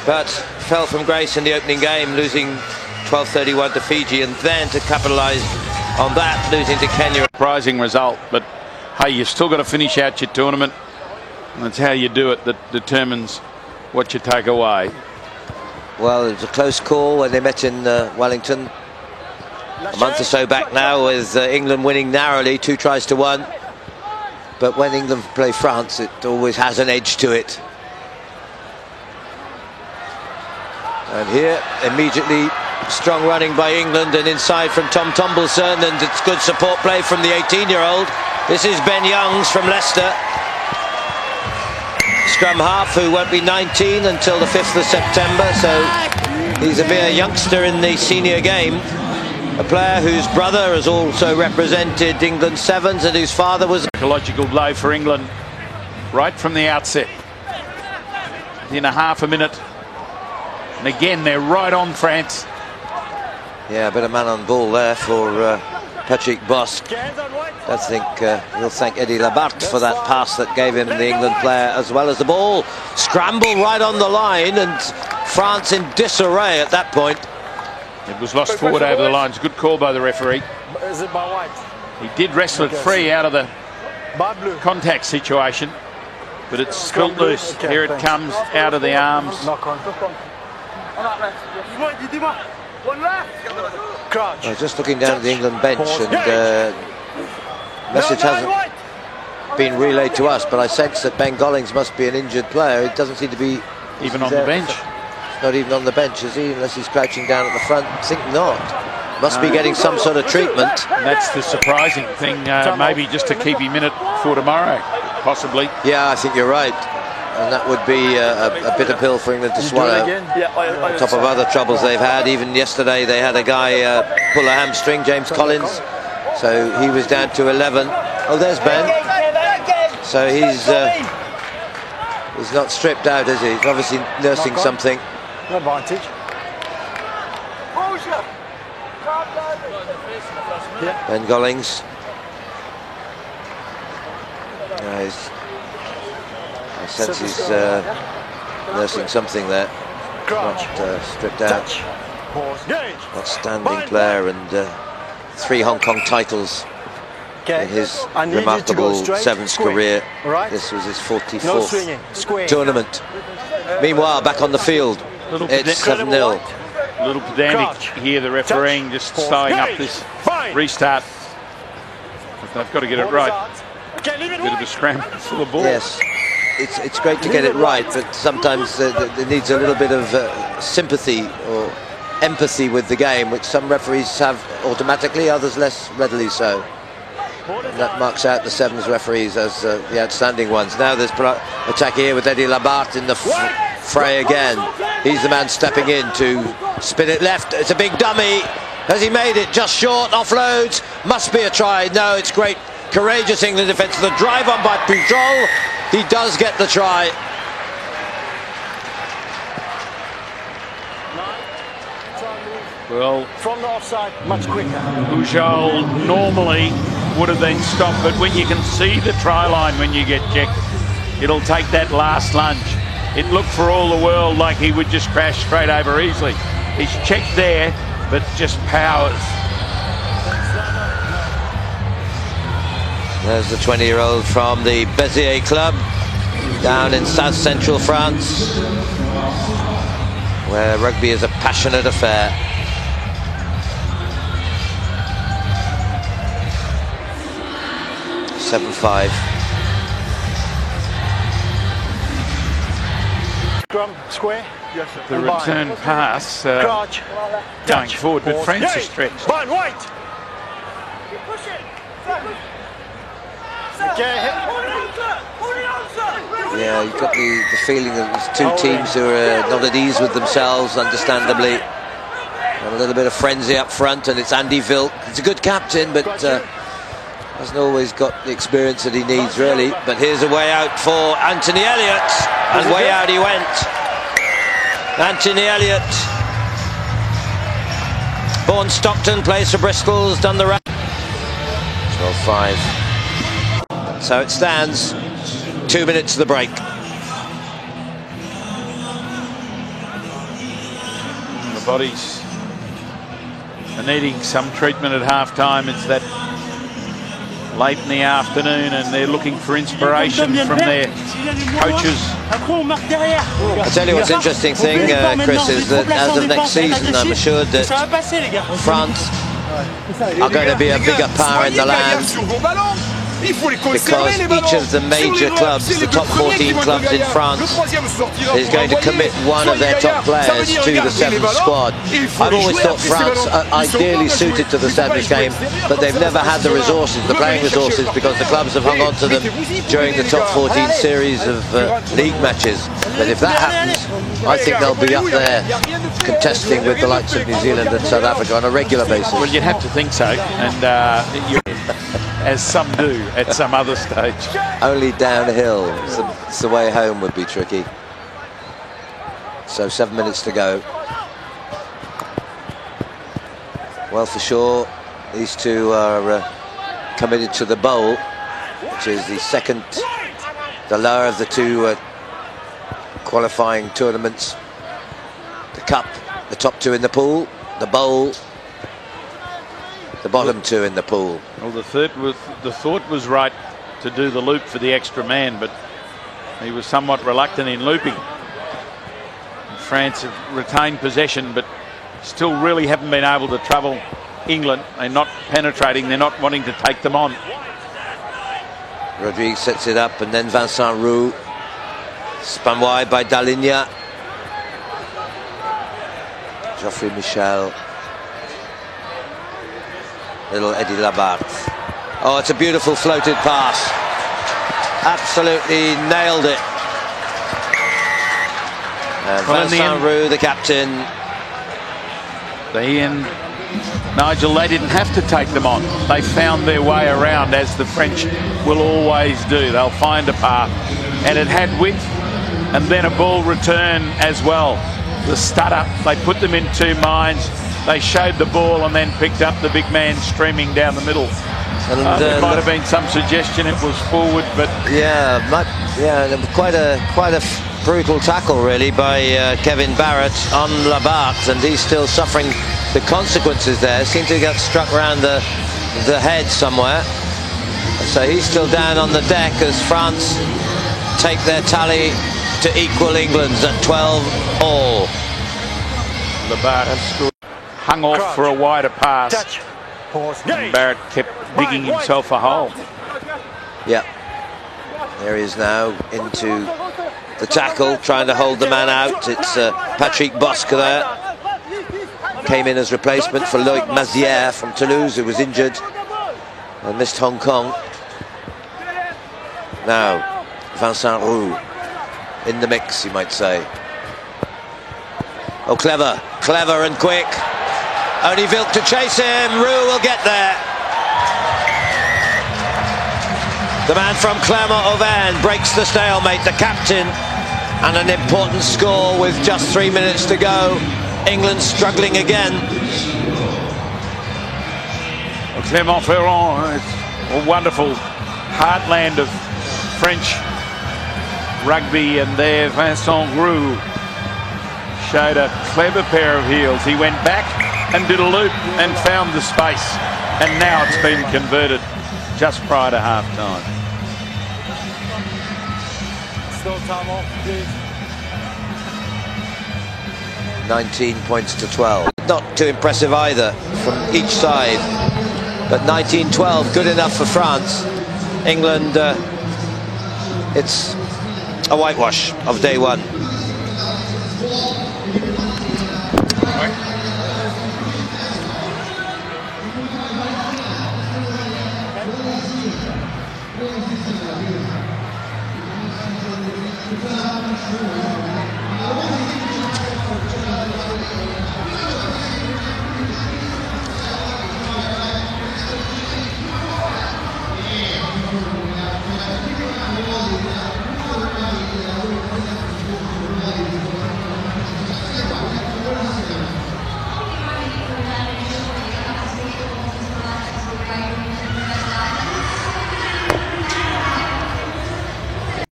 but fell from grace in the opening game, losing 12-31 to Fiji, and then to capitalise on that, losing to Kenya. Surprising result, but hey, you've still got to finish out your tournament, and it's how you do it that determines what you take away. Well, it was a close call when they met in Wellington a month or so back now, with England winning narrowly, 2 tries to 1. But when England play France, it always has an edge to it. And here, immediately, strong running by England, and inside from Tom Tumbleson, and it's good support play from the 18-year-old. This is Ben Youngs from Leicester. Scrum half, who won't be 19 until the 5th of September, so he's a mere youngster in the senior game. A player whose brother has also represented England Sevens and whose father was... Psychological blow for England right from the outset. In a half a minute. And again, they're right on France. Yeah, a bit of man on ball there for Patrick Bosque. I think he'll thank Eddie Labarthe for that pass that gave him the England player, as well as the ball. Scramble right on the line, and France in disarray at that point. It was lost forward over the lines. Good call by the referee. Is it by white? He did wrestle it free out of the contact situation, but it's spilt loose. Here it comes out of the arms. I was just looking down at the England bench, and message hasn't been relayed to us, but I sense that Ben Gollings must be an injured player. It doesn't seem to be even on the bench. Not even on the bench, is he? Unless he's crouching down at the front. I think not. Must be getting some sort of treatment. And that's the surprising thing, maybe just to keep him in it for tomorrow, possibly. Yeah, I think you're right. And that would be a bitter pill for England to swallow. On top of other troubles they've had. Even yesterday they had a guy pull a hamstring, James Collins. So he was down to 11. Oh, there's Ben. So he's not stripped out, is he? He's obviously nursing something. No advantage. Ben Gollings. I sense he's nursing something there. Not stripped out. Outstanding player, and 3 Hong Kong titles in his remarkable Sevens career. This was his 44th tournament. Meanwhile, back on the field, it's 7-0. A little pedantic here, the refereeing, just slowing up this restart. But they've got to get it right. A bit of a scramble for the ball. Yes, it's great to get it right, but sometimes there needs a little bit of sympathy or empathy with the game, which some referees have automatically, others less readily so. And that marks out the Sevens referees as the outstanding ones. Now there's attack here with Eddie Labarthe in the fray again. He's the man stepping in to spin it left. It's a big dummy. Has he made it? Just short. Offloads. Must be a try. No, it's great. Courageous England defence. The drive on by Pujol. He does get the try. Well, from the offside, much quicker. Pujol normally would have then stopped, but when you can see the try line when you get checked, it'll take that last lunge. It looked for all the world like he would just crash straight over easily. He's checked there, but just powers. There's the 20-year-old from the Béziers club down in South Central France, where rugby is a passionate affair. .75. Scrum, square. Yes, sir. The return pass going forward, but France is stretched. Yeah, you've got the feeling that there's 2 teams who are not at ease with themselves, understandably. And a little bit of frenzy up front, and it's Andy Vilk. He's a good captain, but hasn't always got the experience that he needs, really. But here's a way out for Anthony Elliott, and way out he went. Anthony Elliott, born Stockton, plays for Bristol, has done the round. 12-5. That's how it stands. 2 minutes to the break. bodies are needing some treatment at half-time. It's that late in the afternoon and they're looking for inspiration from their coaches. I tell you what's interesting thing, Chris, is that as of next season, I'm assured that France are going to be a bigger power in the land, because each of the major clubs, the top 14 clubs in France, is going to commit one of their top players to the sevens squad. I've always thought France are ideally suited to the sevens game, but they've never had the resources, the playing resources, because the clubs have hung on to them during the top 14 series of league matches. But if that happens, I think they'll be up there contesting with the likes of New Zealand and South Africa on a regular basis. Well, you'd have to think so, and as some do at some other stage. Only downhill, so the way home would be tricky. So 7 minutes to go. Well, for sure, these two are committed to the bowl, which is the second, the lower of the two qualifying tournaments. The cup, the top two in the pool, the bowl, the bottom two in the pool. Well, the thought was right to do the loop for the extra man, but he was somewhat reluctant in looping. France have retained possession, but still really haven't been able to trouble England. They're not penetrating, they're not wanting to take them on. Rodriguez sets it up, and then Vincent Roux, spun wide by Daligna. Geoffrey Michel. Little Eddie Labarthe. Oh, it's a beautiful floated pass. Absolutely nailed it. And Vincent Roux, the captain. Nigel, they didn't have to take them on. They found their way around, as the French will always do. They'll find a path. And it had width, and then a ball return as well. The stutter, they put them in two minds. They showed the ball and then picked up the big man streaming down the middle. And there might have been some suggestion it was forward, but yeah, quite a brutal tackle really by Kevin Barrett on Labarthe, and he's still suffering the consequences there. Seemed to get struck around the head somewhere. So he's still down on the deck as France take their tally to equal England's at 12 all. Labarthe hung off for a wider pass. And Barrett kept digging himself a hole. Yeah. There he is now into the tackle, trying to hold the man out. It's Patrick Bosque there. Came in as replacement for Loic Mazière from Toulouse, who was injured and missed Hong Kong. Now, Vincent Roux in the mix, you might say. Oh, clever and quick. Only Vilk to chase him. Roux will get there. The man from Clermont-Auvergne breaks the stalemate, the captain, and an important score with just 3 minutes to go. England struggling again. Clermont-Ferrand is a wonderful heartland of French rugby, and there Vincent Roux showed a clever pair of heels. He went back and did a loop and found the space, and now it's been converted just prior to half-time. Still time off, please. 19 points to 12. Not too impressive either from each side, but 19-12, good enough for France. England, it's a whitewash of day one.